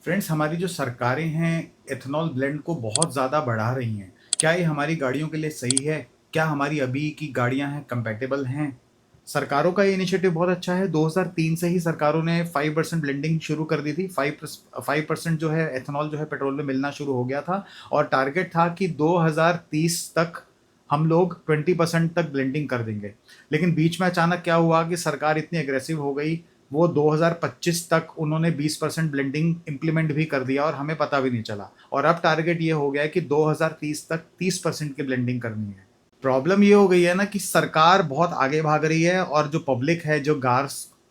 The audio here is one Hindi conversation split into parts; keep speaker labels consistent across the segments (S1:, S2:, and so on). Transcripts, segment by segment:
S1: फ्रेंड्स, हमारी जो सरकारें हैं एथेनॉल ब्लेंड को बहुत ज़्यादा बढ़ा रही हैं। क्या ये हमारी गाड़ियों के लिए सही है? क्या हमारी अभी की गाड़ियां हैं कंपैटिबल हैं? सरकारों का ये इनिशिएटिव बहुत अच्छा है। 2003 से ही सरकारों ने 5% ब्लेंडिंग शुरू कर दी थी। 5% जो है एथेनॉल जो है पेट्रोल में मिलना शुरू हो गया था। और टारगेट था कि 2030 तक हम लोग 20% तक ब्लेंडिंग कर देंगे। लेकिन बीच में अचानक क्या हुआ कि सरकार इतनी एग्रेसिव हो गई, वो 2025 तक उन्होंने 20% ब्लेंडिंग इम्प्लीमेंट भी कर दिया और हमें पता भी नहीं चला। और अब टारगेट ये हो गया है कि 2030 तक 30% की ब्लेंडिंग करनी है। प्रॉब्लम ये हो गई है ना कि सरकार बहुत आगे भाग रही है और जो पब्लिक है, जो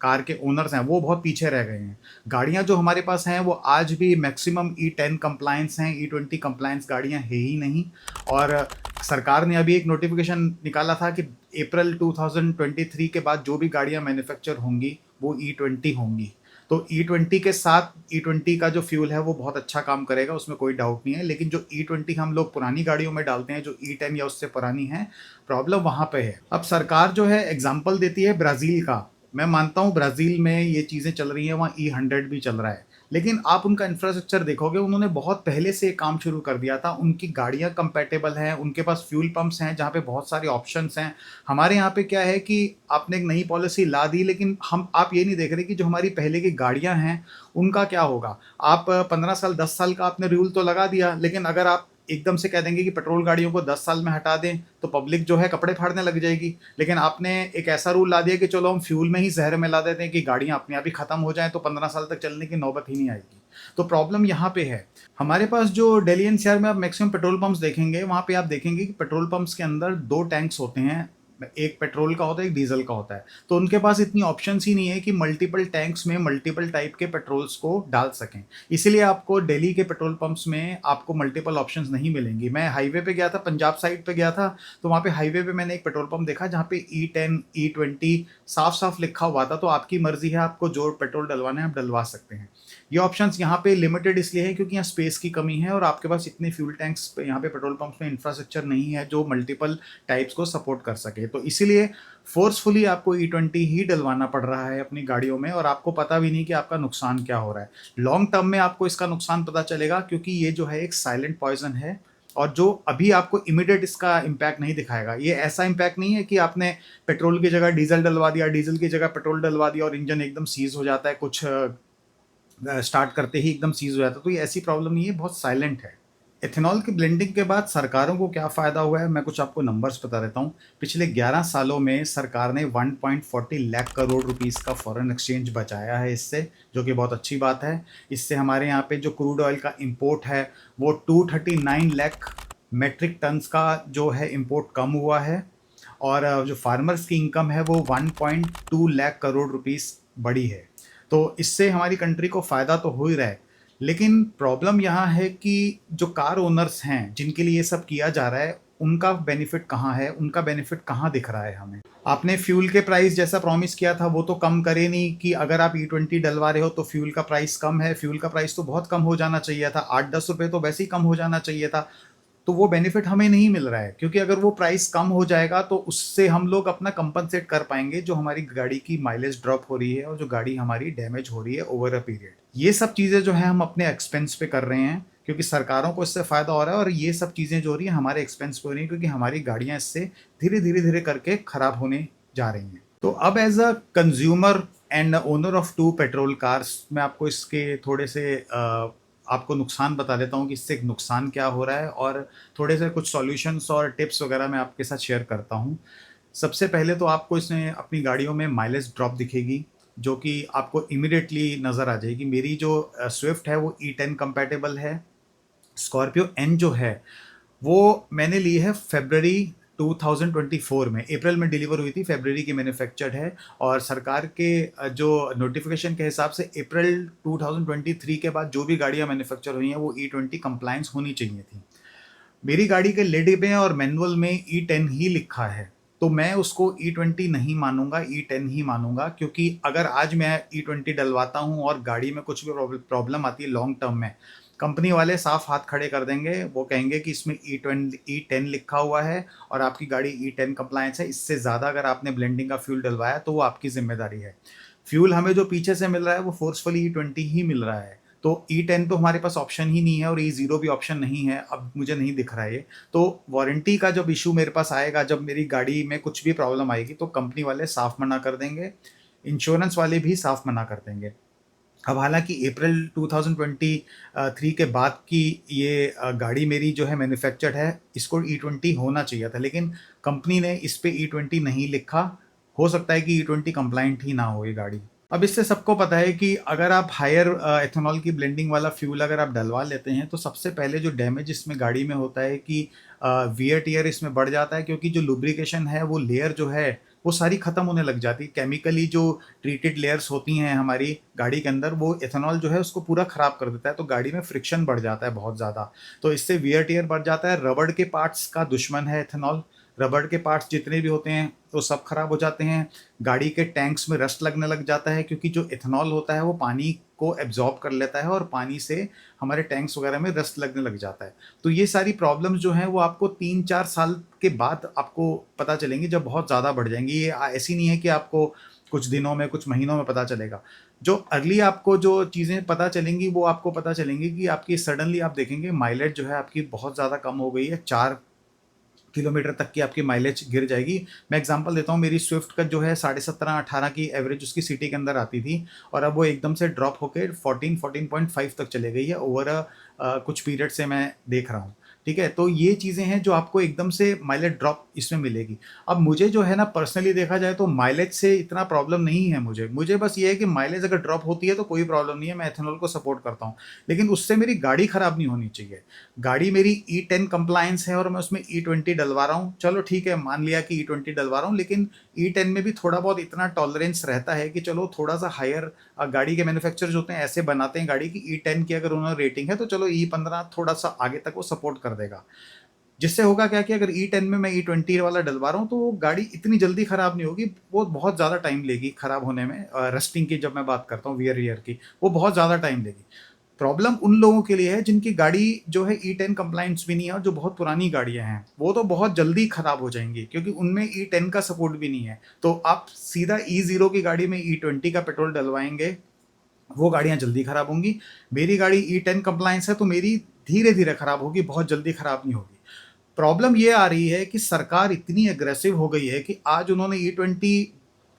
S1: कार के ओनर्स हैं, वो बहुत पीछे रह गए हैं। गाड़ियां जो हमारे पास हैं वो आज भी मैक्सिमम E10 कंप्लायंस हैं, E20 कंप्लायंस गाड़ियां है ही नहीं। और सरकार ने अभी एक नोटिफिकेशन निकाला था कि अप्रैल 2023 के बाद जो भी गाड़ियां मैन्युफैक्चर होंगी वो E20 होंगी। तो E20 के साथ E20 का जो फ्यूल है वो बहुत अच्छा काम करेगा, उसमें कोई डाउट नहीं है। लेकिन जो E20 हम लोग पुरानी गाड़ियों में डालते हैं, जो E10 या उससे पुरानी है, प्रॉब्लम वहाँ पे है। अब सरकार जो है एग्जाम्पल देती है ब्राज़ील का। मैं मानता हूँ ब्राज़ील में ये चीज़ें चल रही हैं, वहाँ E100 भी चल रहा है। लेकिन आप उनका इंफ्रास्ट्रक्चर देखोगे, उन्होंने बहुत पहले से काम शुरू कर दिया था। उनकी गाड़ियाँ कंपैटिबल हैं, उनके पास फ्यूल पंप्स हैं जहाँ पे बहुत सारे ऑप्शंस हैं। हमारे यहाँ पे क्या है कि आपने एक नई पॉलिसी ला दी, लेकिन आप ये नहीं देख रहे कि जो हमारी पहले की गाड़ियाँ हैं उनका क्या होगा। आप 15 साल 10 साल का आपने रूल तो लगा दिया, लेकिन अगर आप एकदम से कह देंगे कि पेट्रोल गाड़ियों को 10 साल में हटा दें तो पब्लिक जो है कपड़े फाड़ने लग जाएगी। लेकिन आपने एक ऐसा रूल ला दिया कि चलो हम फ्यूल में ही जहर मिला देते हैं कि गाड़ियां अपने आप ही खत्म हो जाएं, तो 15 साल तक चलने की नौबत ही नहीं आएगी। तो प्रॉब्लम यहाँ पे है। हमारे पास जो दिल्ली एनसीआर में आप मैक्सिमम पेट्रोल पंप्स देखेंगे, वहाँ पे आप देखेंगे कि पेट्रोल पंप्स के अंदर दो टैंक्स होते हैं। एक पेट्रोल का होता है, एक डीजल का होता है। तो उनके पास इतनी ऑप्शंस ही नहीं है कि मल्टीपल टैंक्स में मल्टीपल टाइप के पेट्रोल्स को डाल सकें। इसीलिए आपको दिल्ली के पेट्रोल पंप्स में आपको मल्टीपल ऑप्शंस नहीं मिलेंगी। मैं हाईवे पे गया था, पंजाब साइड पे गया था, तो वहाँ पे हाईवे पे मैंने एक पेट्रोल पंप देखा जहाँ पे E10 E20 साफ साफ लिखा हुआ था। तो आपकी मर्जी है, आपको जो पेट्रोल डलवाना है आप डलवा सकते हैं। ये ऑप्शंस यहाँ पे लिमिटेड इसलिए है क्योंकि यहाँ स्पेस की कमी है और आपके पास इतने फ्यूल टैंक्स यहाँ पे पेट्रोल पंप्स में इंफ्रास्ट्रक्चर नहीं है जो मल्टीपल टाइप्स को सपोर्ट कर सके। तो इसीलिए फोर्सफुली आपको E20 ही डलवाना पड़ रहा है अपनी गाड़ियों में, और आपको पता भी नहीं कि आपका नुकसान क्या हो रहा है। लॉन्ग टर्म में आपको इसका नुकसान पता चलेगा, क्योंकि ये जो है एक साइलेंट पॉइजन है। और जो अभी आपको इमीडिएट इसका इम्पैक्ट नहीं दिखाएगा, ये ऐसा इम्पैक्ट नहीं है कि आपने पेट्रोल की जगह डीजल डलवा दिया, डीजल की जगह पेट्रोल डलवा दिया और इंजन एकदम सीज हो जाता है, कुछ स्टार्ट करते ही एकदम सीज हो जाता है। तो ये ऐसी प्रॉब्लम नहीं है, बहुत साइलेंट है। एथेनॉल की ब्लेंडिंग के बाद सरकारों को क्या फ़ायदा हुआ है, मैं कुछ आपको नंबर्स बता देता हूँ। पिछले 11 सालों में सरकार ने 1.40 लाख करोड़ रुपीस का फॉरेन एक्सचेंज बचाया है इससे, जो कि बहुत अच्छी बात है। इससे हमारे यहाँ पे जो क्रूड ऑयल का इंपोर्ट है वो 239 लाख मेट्रिक टन्स का जो है इंपोर्ट कम हुआ है। और जो फार्मर्स की इनकम है वो 1.2 लाख करोड़ रुपीस बढ़ी है। तो इससे हमारी कंट्री को फ़ायदा तो हो ही रहा है। लेकिन प्रॉब्लम यहाँ है कि जो कार ओनर्स हैं जिनके लिए ये सब किया जा रहा है, उनका बेनिफिट कहाँ है, उनका बेनिफिट कहाँ दिख रहा है हमें। आपने फ्यूल के प्राइस जैसा प्रॉमिस किया था वो तो कम करे नहीं, कि अगर आप E20 डलवा रहे हो तो फ्यूल का प्राइस कम है। फ्यूल का प्राइस तो बहुत कम हो जाना चाहिए था, 8-10 रुपये तो वैसे ही कम हो जाना चाहिए था। तो वो बेनिफिट हमें नहीं मिल रहा है, क्योंकि अगर वो प्राइस कम हो जाएगा तो उससे हम लोग अपना कंपनसेट कर पाएंगे जो हमारी गाड़ी की माइलेज ड्रॉप हो रही है और जो गाड़ी हमारी डैमेज हो रही है ओवर अ पीरियड। ये सब चीज़ें जो है हम अपने एक्सपेंस पे कर रहे हैं, क्योंकि सरकारों को इससे फ़ायदा हो रहा है। और ये सब चीज़ें जो हो रही है हमारे एक्सपेंस पे हो रही है, क्योंकि हमारी गाड़ियाँ इससे धीरे धीरे धीरे करके ख़राब होने जा रही हैं। तो अब as a consumer and owner of 2 petrol cars, मैं आपको इसके थोड़े से आपको नुकसान बता देता हूँ कि इससे नुकसान क्या हो रहा है, और थोड़े से कुछ सॉल्यूशंस और टिप्स वगैरह मैं आपके साथ शेयर करता हूँ। सबसे पहले तो आपको इसमें अपनी गाड़ियों में माइलेज ड्रॉप दिखेगी, जो कि आपको इमीडिएटली नज़र आ जाएगी। मेरी जो स्विफ्ट है वो E10 कंपैटिबल है। स्कॉर्पियो एन जो है वो मैंने ली है फरवरी 2024 में, अप्रैल में डिलीवर हुई थी, फरवरी की मैन्युफैक्चर्ड है। और सरकार के जो नोटिफिकेशन के हिसाब से अप्रैल 2023 के बाद जो भी गाड़ियां मैन्युफैक्चर हुई हैं वो E20 कंप्लायंस होनी चाहिए थी। मेरी गाड़ी के लिड में और मैनुअल में E10 ही लिखा है, तो मैं उसको E20 नहीं मानूंगा, E10 ही मानूंगा। क्योंकि अगर आज मैं E20 डलवाता हूं और गाड़ी में कुछ भी प्रॉब्लम आती है लॉन्ग टर्म में, कंपनी वाले साफ हाथ खड़े कर देंगे। वो कहेंगे कि इसमें E10 लिखा हुआ है और आपकी गाड़ी E10 कंप्लायंस है, इससे ज़्यादा अगर आपने ब्लेंडिंग का फ्यूल डलवाया तो वो आपकी जिम्मेदारी है। फ्यूल हमें जो पीछे से मिल रहा है वो फोर्सफुली E20 ही मिल रहा है। तो E10 तो हमारे पास ऑप्शन ही नहीं है और E0 भी ऑप्शन नहीं है, अब मुझे नहीं दिख रहा है ये। तो वारंटी का जब इशू मेरे पास आएगा, जब मेरी गाड़ी में कुछ भी प्रॉब्लम आएगी, तो कंपनी वाले साफ मना कर देंगे, इंश्योरेंस वाले भी साफ मना कर देंगे। अब हालांकि अप्रैल 2023 के बाद की ये गाड़ी मेरी जो है मैन्युफैक्चर्ड है, इसको E20 होना चाहिए था, लेकिन कंपनी ने इस पे E20 नहीं लिखा। हो सकता है कि E20 कंप्लाइंट ही ना हो ये गाड़ी। अब इससे सबको पता है कि अगर आप हायर एथेनॉल की ब्लेंडिंग वाला फ्यूल अगर आप डलवा लेते हैं, तो सबसे पहले जो डैमेज इसमें गाड़ी में होता है कि वियर टियर इसमें बढ़ जाता है, क्योंकि जो लुब्रिकेशन है वो लेयर जो है वो सारी ख़त्म होने लग जाती है। केमिकली जो ट्रीटेड लेयर्स होती हैं हमारी गाड़ी के अंदर, वो एथेनॉल जो है उसको पूरा ख़राब कर देता है, तो गाड़ी में फ्रिक्शन बढ़ जाता है बहुत ज़्यादा। तो इससे वियर टियर बढ़ जाता है। रबड़ के पार्ट्स का दुश्मन है एथेनॉल। रबड़ के पार्ट्स जितने भी होते हैं वो सब खराब हो जाते हैं। गाड़ी के टैंक्स में रस्ट लगने लग जाता है, क्योंकि जो एथेनॉल होता है वो पानी को एब्जॉर्ब कर लेता है और पानी से हमारे टैंक्स वगैरह में रस्ट लगने लग जाता है। तो ये सारी प्रॉब्लम्स जो हैं वो आपको 3-4 साल के बाद आपको पता चलेंगी, जब बहुत ज़्यादा बढ़ जाएंगी। ये ऐसी नहीं है कि आपको कुछ दिनों में, कुछ महीनों में पता चलेगा। जो अर्ली आपको जो चीज़ें पता चलेंगी वो आपको पता चलेंगी कि आपकी सडनली आप देखेंगे माइलेज जो है आपकी बहुत ज़्यादा कम हो गई है। 4 किलोमीटर तक की आपकी माइलेज गिर जाएगी। मैं एग्जांपल देता हूँ, मेरी स्विफ्ट का जो है 17.5-18 की एवरेज उसकी सिटी के अंदर आती थी, और अब वो एकदम से ड्रॉप होकर 14-14.5 तक चले गई है ओवर कुछ पीरियड से मैं देख रहा हूँ। ठीक है, तो ये चीज़ें हैं जो आपको एकदम से माइलेज ड्रॉप इसमें मिलेगी। अब मुझे जो है ना, पर्सनली देखा जाए तो माइलेज से इतना प्रॉब्लम नहीं है मुझे बस ये है कि माइलेज अगर ड्रॉप होती है तो कोई प्रॉब्लम नहीं है, मैं एथेनॉल को सपोर्ट करता हूँ, लेकिन उससे मेरी गाड़ी ख़राब नहीं होनी चाहिए। गाड़ी मेरी E10 कंप्लायंस है और मैं उसमें E20 डलवा रहा हूँ, चलो ठीक है, मान लिया कि E20 डलवा रहा हूँ, लेकिन E10 में भी थोड़ा बहुत इतना टॉलरेंस रहता है कि चलो थोड़ा सा हायर, गाड़ी के मैन्युफैक्चरर्स होते हैं ऐसे बनाते हैं गाड़ी की E10 की अगर उन्होंने रेटिंग है तो चलो E15 थोड़ा सा आगे तक वो सपोर्ट कर देगा। जिससे होगा क्या कि अगर E10 में मैं E20 वाला डलवा रहा हूँ तो वो गाड़ी इतनी जल्दी ख़राब नहीं होगी, वो बहुत ज़्यादा टाइम लेगी ख़राब होने में। रस्टिंग की जब मैं बात करता हूँ, वियर ईयर की, वो बहुत ज़्यादा टाइम लेगी। प्रॉब्लम उन लोगों के लिए है जिनकी गाड़ी जो है E10 कंप्लायंस भी नहीं है और जो बहुत पुरानी गाड़ियां हैं, वो तो बहुत जल्दी खराब हो जाएंगी क्योंकि उनमें E10 का सपोर्ट भी नहीं है। तो आप सीधा E0 की गाड़ी में E20 का पेट्रोल डलवाएंगे, वो गाड़ियां जल्दी खराब होंगी। मेरी गाड़ी E10 कंप्लायंस है तो मेरी धीरे धीरे खराब होगी, बहुत जल्दी खराब नहीं होगी। प्रॉब्लम ये आ रही है कि सरकार इतनी एग्रेसिव हो गई है कि आज उन्होंने E20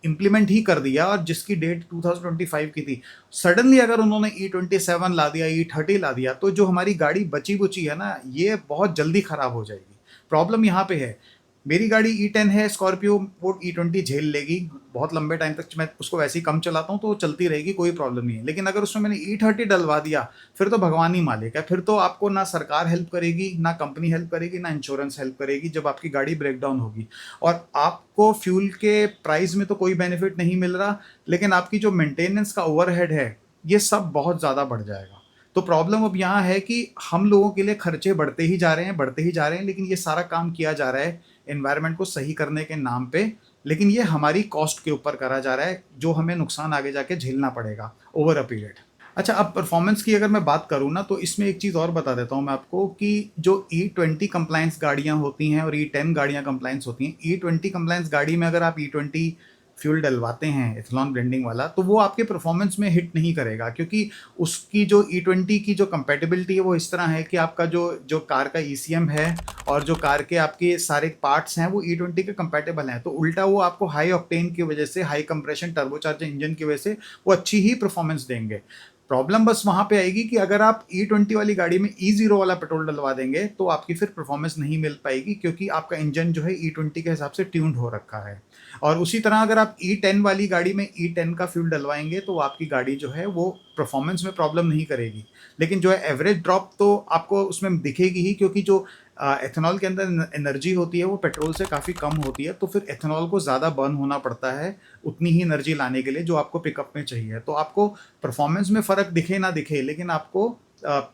S1: इम्प्लीमेंट ही कर दिया, और जिसकी डेट 2025 की थी, सडनली अगर उन्होंने E27 ला दिया, E30 ला दिया, तो जो हमारी गाड़ी बची बुची है ना, ये बहुत जल्दी खराब हो जाएगी। प्रॉब्लम यहाँ पे है, मेरी गाड़ी E10 है स्कॉर्पियो, वो E20 झेल लेगी बहुत लंबे टाइम तक। मैं उसको वैसे ही कम चलाता हूँ तो वो चलती रहेगी, कोई प्रॉब्लम नहीं है। लेकिन अगर उसमें मैंने E30 डलवा दिया, फिर तो भगवान ही मालिक है। फिर तो आपको ना सरकार हेल्प करेगी, ना कंपनी हेल्प करेगी, ना इंश्योरेंस हेल्प करेगी जब आपकी गाड़ी ब्रेक डाउन होगी। और आपको फ्यूल के प्राइस में तो कोई बेनिफिट नहीं मिल रहा, लेकिन आपकी जो मेंटेनेंस का ओवरहेड है, ये सब बहुत ज़्यादा बढ़ जाएगा। तो प्रॉब्लम अब यहाँ है कि हम लोगों के लिए खर्चे बढ़ते ही जा रहे हैं, बढ़ते ही जा रहे हैं, लेकिन ये सारा काम किया जा रहा है एनवायरनमेंट को सही करने के नाम पे, लेकिन ये हमारी कॉस्ट के ऊपर करा जा रहा है, जो हमें नुकसान आगे जाके झेलना पड़ेगा ओवर अ पीरियड। अच्छा, अब परफॉर्मेंस की अगर मैं बात करूँ ना, तो इसमें एक चीज़ और बता देता हूँ मैं आपको कि जो E20 कंप्लायंस गाड़ियाँ होती हैं और E10 गाड़ियाँ कंप्लायंस होती हैं, E20 कंप्लायंस गाड़ी में अगर आप E20 फ्यूल डलवाते हैं एथेनॉल ब्लेंडिंग वाला, तो वो आपके परफॉर्मेंस में हिट नहीं करेगा, क्योंकि उसकी जो E20 की जो कंपेटेबिलिटी है वो इस तरह है कि आपका जो जो कार का ECM है और जो कार के आपके सारे पार्ट्स हैं वो E20 के कंपेटेबल हैं। तो उल्टा वो आपको हाई ऑक्टेन की वजह से, हाई कंप्रेशन टर्बोचार्जर इंजन की वजह से वो अच्छी ही परफॉर्मेंस देंगे। प्रॉब्लम बस वहाँ पे आएगी कि अगर आप E20 वाली गाड़ी में E0 वाला पेट्रोल डलवा देंगे तो आपकी फिर परफॉर्मेंस नहीं मिल पाएगी, क्योंकि आपका इंजन जो है E20 के हिसाब से ट्यून्ड हो रखा है। और उसी तरह अगर आप E10 वाली गाड़ी में E10 का फ्यूल डलवाएंगे तो आपकी गाड़ी जो है वो परफॉर्मेंस में प्रॉब्लम नहीं करेगी, लेकिन जो है एवरेज ड्रॉप तो आपको उसमें दिखेगी ही, क्योंकि जो एथेनॉल के अंदर एनर्जी होती है वो पेट्रोल से काफ़ी कम होती है, तो फिर एथेनॉल को ज़्यादा बर्न होना पड़ता है उतनी ही एनर्जी लाने के लिए जो आपको पिकअप में चाहिए। तो आपको परफॉर्मेंस में फ़र्क दिखे ना दिखे, लेकिन आपको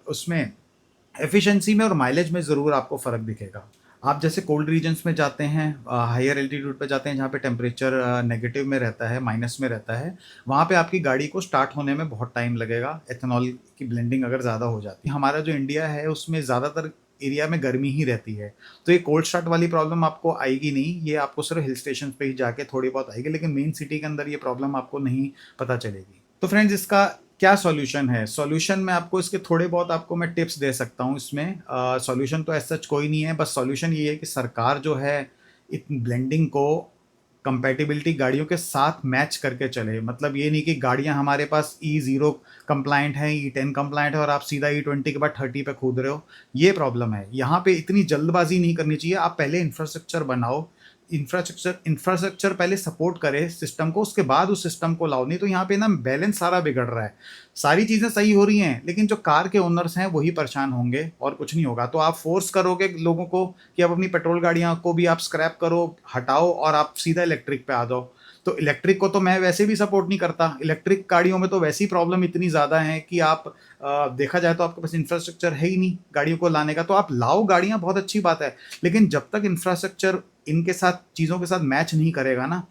S1: उसमें एफिशिएंसी में और माइलेज में ज़रूर आपको फ़र्क दिखेगा। आप जैसे कोल्ड रीजन्स में जाते हैं, हायर एल्टीट्यूड पे जाते हैं जहाँ पे टेम्परेचर नेगेटिव में रहता है, माइनस में रहता है, वहाँ पे आपकी गाड़ी को स्टार्ट होने में बहुत टाइम लगेगा एथेनॉल की ब्लेंडिंग अगर ज़्यादा हो जाती है। हमारा जो इंडिया है उसमें ज़्यादातर एरिया में गर्मी ही रहती है, तो ये कोल्ड स्टार्ट वाली प्रॉब्लम आपको आएगी नहीं, ये आपको सिर्फ हिल स्टेशन पे ही जाके थोड़ी बहुत आएगी, लेकिन मेन सिटी के अंदर ये प्रॉब्लम आपको नहीं पता चलेगी। तो फ्रेंड्स, इसका क्या सॉल्यूशन है? सॉल्यूशन मैं आपको इसके थोड़े बहुत आपको मैं टिप्स दे सकता हूँ इसमें। सॉल्यूशन तो ऐसा सच कोई नहीं है, बस सॉल्यूशन ये है कि सरकार जो है इत ब्लेंडिंग को कंपैटिबिलिटी गाड़ियों के साथ मैच करके चले। मतलब ये नहीं कि गाड़ियाँ हमारे पास E0 कंप्लायंट हैं, E10 कंप्लायंट है और आप सीधा E20 के बाद 30 पे कूद रहे हो। ये प्रॉब्लम है। यहाँ पे इतनी जल्दबाजी नहीं करनी चाहिए। आप पहले इंफ्रास्ट्रक्चर बनाओ, इंफ्रास्ट्रक्चर पहले सपोर्ट करे सिस्टम को, उसके बाद उस सिस्टम को लाओ। नहीं तो यहाँ पे ना बैलेंस सारा बिगड़ रहा है। सारी चीज़ें सही हो रही हैं, लेकिन जो कार के ओनर्स हैं वही परेशान होंगे और कुछ नहीं होगा। तो आप फोर्स करोगे लोगों को कि आप अपनी पेट्रोल गाड़ियाँ को भी आप स्क्रैप करो, हटाओ और आप सीधा इलेक्ट्रिक पे आ जाओ। तो इलेक्ट्रिक को तो मैं वैसे भी सपोर्ट नहीं करता। इलेक्ट्रिक गाड़ियों में तो वैसी प्रॉब्लम इतनी ज़्यादा है कि आप देखा जाए तो आपके पास इंफ्रास्ट्रक्चर है ही नहीं गाड़ियों को लाने का। तो आप लाओ गाड़ियाँ, बहुत अच्छी बात है, लेकिन जब तक इंफ्रास्ट्रक्चर इनके साथ चीज़ों के साथ मैच नहीं करेगा ना,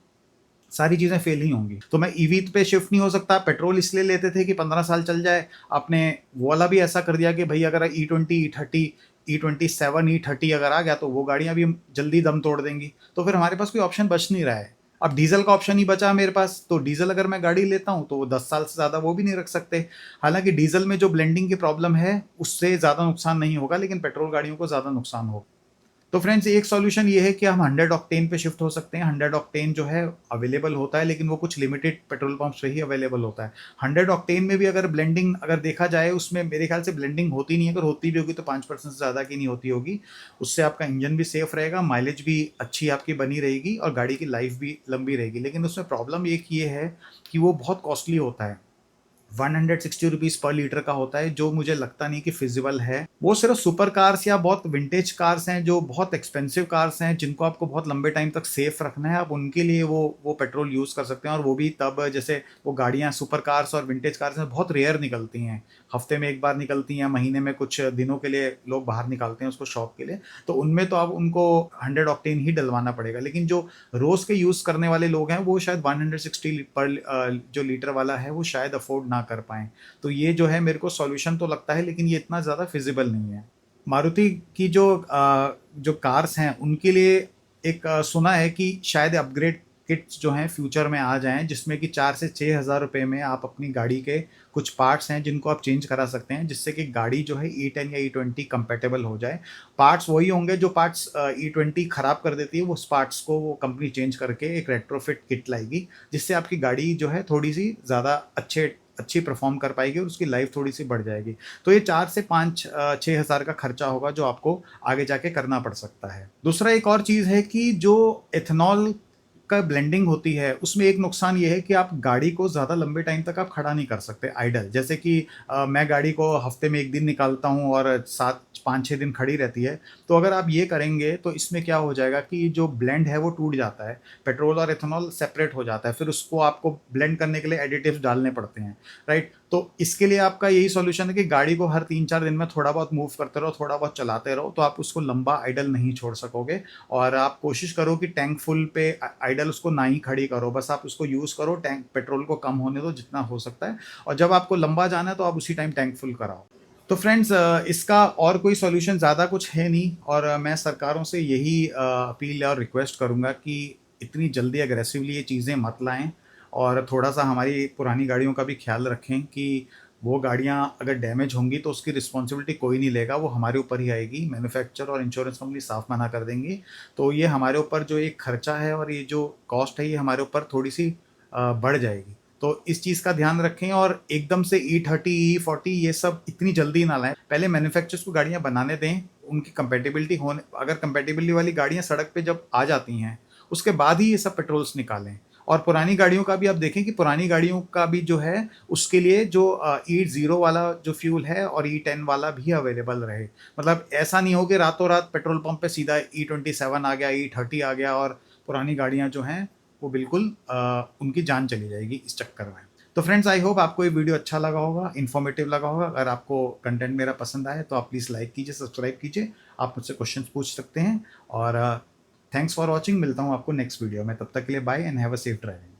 S1: सारी चीज़ें फेल ही होंगी। तो मैं ईवी पे शिफ्ट नहीं हो सकता। पेट्रोल इसलिए लेते थे कि 15 साल चल जाए। आपने वो वाला भी ऐसा कर दिया कि भाई अगर E20, E30, E27, E30 अगर आ गया तो वो गाड़ियाँ भी जल्दी दम तोड़ देंगी। तो फिर हमारे पास कोई ऑप्शन बच नहीं रहा है। अब डीजल का ऑप्शन ही बचा मेरे पास, तो डीजल अगर मैं गाड़ी लेता हूँ तो वो 10 साल से ज़्यादा वो भी नहीं रख सकते। हालांकि डीजल में जो ब्लेंडिंग की प्रॉब्लम है उससे ज़्यादा नुकसान नहीं होगा, लेकिन पेट्रोल गाड़ियों को ज़्यादा नुकसान होगा। तो फ्रेंड्स एक सॉल्यूशन ये है कि हम 100 ऑक्टेन पे शिफ्ट हो सकते हैं। 100 ऑक्टेन जो है अवेलेबल होता है, लेकिन वो कुछ लिमिटेड पेट्रोल पंप्स पे ही अवेलेबल होता है। 100 ऑक्टेन में भी अगर ब्लेंडिंग अगर देखा जाए, उसमें मेरे ख्याल से ब्लेंडिंग होती नहीं है। अगर होती भी होगी तो 5% से ज़्यादा की नहीं होती होगी। उससे आपका इंजन भी सेफ रहेगा, माइलेज भी अच्छी आपकी बनी रहेगी और गाड़ी की लाइफ भी लंबी रहेगी। लेकिन उसमें प्रॉब्लम एक ये है कि वो बहुत कॉस्टली होता है। 160 रुपीज़ पर लीटर का होता है, जो मुझे लगता नहीं कि फिजिबल है। वो सिर्फ सुपर कार्स या बहुत विंटेज कार्स हैं, जो बहुत एक्सपेंसिव कार्स हैं, जिनको आपको बहुत लंबे टाइम तक सेफ रखना है, आप उनके लिए वो पेट्रोल यूज़ कर सकते हैं। और वो भी तब जैसे वो गाड़ियाँ सुपर कार्स और विंटेज कार्स में बहुत रेयर निकलती हैं, हफ्ते में एक बार निकलती हैं, महीने में कुछ दिनों के लिए लोग बाहर निकालते हैं उसको शॉप के लिए। तो उनमें तो आप उनको 100 ऑक्टेन ही डलवाना पड़ेगा। लेकिन जो रोज़ के यूज़ करने वाले लोग हैं वो शायद 160 पर जो लीटर वाला है वो शायद अफोर्ड ना कर पाएँ। तो ये जो है मेरे को सॉल्यूशन तो लगता है, लेकिन ये इतना ज़्यादा फिजिबल नहीं है। मारुति की जो कार्स हैं उनके लिए एक सुना है कि शायद अपग्रेड किट्स जो हैं फ्यूचर में आ जाएँ, जिसमें कि 4 से 6 हज़ार रुपए में आप अपनी गाड़ी के कुछ पार्ट्स हैं जिनको आप चेंज करा सकते हैं, जिससे कि गाड़ी जो है E10 या E20 कंपैटिबल हो जाए। पार्ट्स वही होंगे जो पार्ट्स E20 खराब कर देती है, उस पार्ट्स को वो कंपनी चेंज करके एक रेट्रोफिट किट लाएगी, जिससे आपकी गाड़ी जो है थोड़ी-सी ज़्यादा अच्छी परफॉर्म कर पाएगी और उसकी लाइफ थोड़ी सी बढ़ जाएगी। तो ये 4 से 5-6 हज़ार का खर्चा होगा जो आपको आगे जाके करना पड़ सकता है। दूसरा एक और चीज़ है कि जो एथनॉल का ब्लेंडिंग होती है उसमें एक नुकसान ये है कि आप गाड़ी को ज़्यादा लंबे टाइम तक आप खड़ा नहीं कर सकते आइडल। जैसे कि मैं गाड़ी को हफ्ते में 1 दिन निकालता हूँ और 7-5-6 दिन खड़ी रहती है। तो अगर आप ये करेंगे तो इसमें क्या हो जाएगा कि जो ब्लेंड है वो टूट जाता है, पेट्रोल और एथनॉल सेपरेट हो जाता है, फिर उसको आपको ब्लेंड करने के लिए एडिटिव्स डालने पड़ते हैं, राइट? तो इसके लिए आपका यही सॉल्यूशन है कि गाड़ी को हर 3-4 दिन में थोड़ा बहुत मूव करते रहो, थोड़ा बहुत चलाते रहो, तो आप उसको लंबा आइडल नहीं छोड़ सकोगे। और आप कोशिश करो कि टैंक फुल पे आइडल उसको ना ही खड़ी करो, बस आप उसको यूज़ करो, टैंक पेट्रोल को कम होने दो जितना हो सकता है, और जब आपको लंबा जाना है तो आप उसी टाइम टैंक फुल कराओ। तो फ्रेंड्स इसका और कोई सॉल्यूशन ज़्यादा कुछ है नहीं, और मैं सरकारों से यही अपील और रिक्वेस्ट करूँगा कि इतनी जल्दी अग्रेसिवली ये चीज़ें मत लाएं, और थोड़ा सा हमारी पुरानी गाड़ियों का भी ख्याल रखें कि वो गाड़ियाँ अगर डैमेज होंगी तो उसकी रिस्पॉन्सिबिलिटी कोई नहीं लेगा, वो हमारे ऊपर ही आएगी। मैन्युफैक्चरर और इंश्योरेंस कंपनी साफ मना कर देंगी। तो ये हमारे ऊपर जो एक खर्चा है और ये जो कॉस्ट है ये हमारे ऊपर थोड़ी सी बढ़ जाएगी। तो इस चीज़ का ध्यान रखें, और एकदम से E30, E40 ये सब इतनी जल्दी ना लाएं। पहले मैन्युफैक्चरर्स को गाड़ियाँ बनाने दें, उनकी कंपैटिबिलिटी होने, अगर कंपैटिबिलिटी वाली गाड़ियाँ सड़क पे जब आ जाती हैं उसके बाद ही ये सब पेट्रोल्स निकालें। और पुरानी गाड़ियों का भी आप देखें कि पुरानी गाड़ियों का भी जो है उसके लिए जो E0 वाला जो फ्यूल है और E10 वाला भी अवेलेबल रहे। मतलब ऐसा नहीं हो कि रातों रात पेट्रोल पंप पे सीधा E27 आ गया, E30 आ गया और पुरानी गाड़ियाँ जो हैं वो बिल्कुल उनकी जान चली जाएगी इस चक्कर में। तो फ्रेंड्स आई होप आपको ये वीडियो अच्छा लगा होगा, इन्फॉर्मेटिव लगा होगा। अगर आपको कंटेंट मेरा पसंद आए तो आप प्लीज़ लाइक कीजिए, सब्सक्राइब कीजिए, आप मुझसे क्वेश्चंस पूछ सकते हैं। और थैंक्स फॉर वॉचिंग। मिलता हूँ आपको नेक्स्ट वीडियो में, तब तक के लिए bye and have a safe driving.